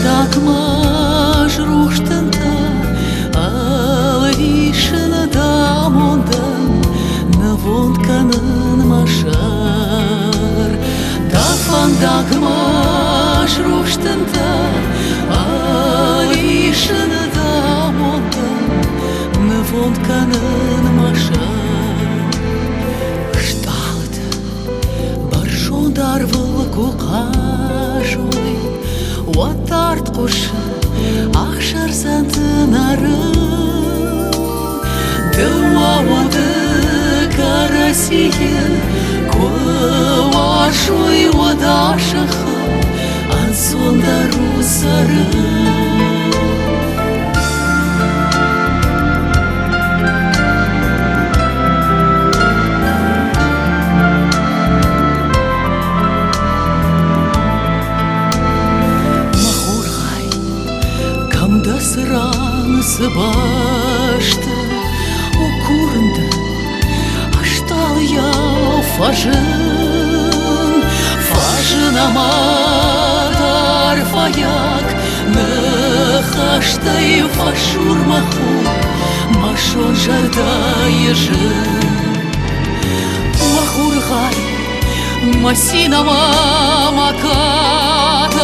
Дакмаш руштында алвишын дамондан навонканын машар. Дафан дакмаш руштында алвишын дамондан навонканын машар. Шталды баршондар вылку қажой Уаттарт қошы ақшар сантынарын Дауауады карасиен Көуашой одашығы Ансондару сарын Сыранысы башты укурынды аштал яу фажын амадар фаяк нахаштай фашур махур машон жардай жын махургай масинама макатай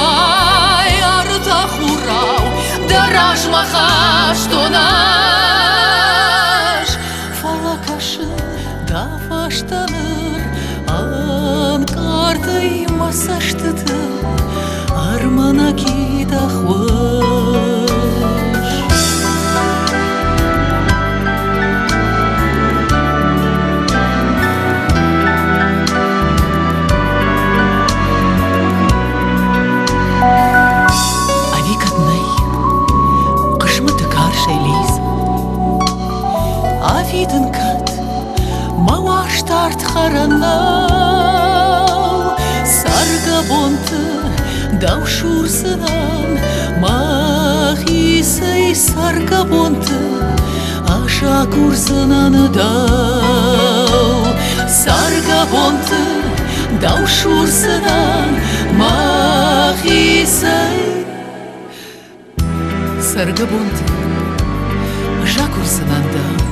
артахурау Дараш махаш тонаш Фалакашы да фаштаныр Анкардай масаштыды Армана кида хваш Авидын кат, мауаштарт харанау Сарга бонты даушурсынан Махисай сарга бонты аша курсынан дау Сарга бонты даушурсынан Махисай сарга бонты аша курсынан дау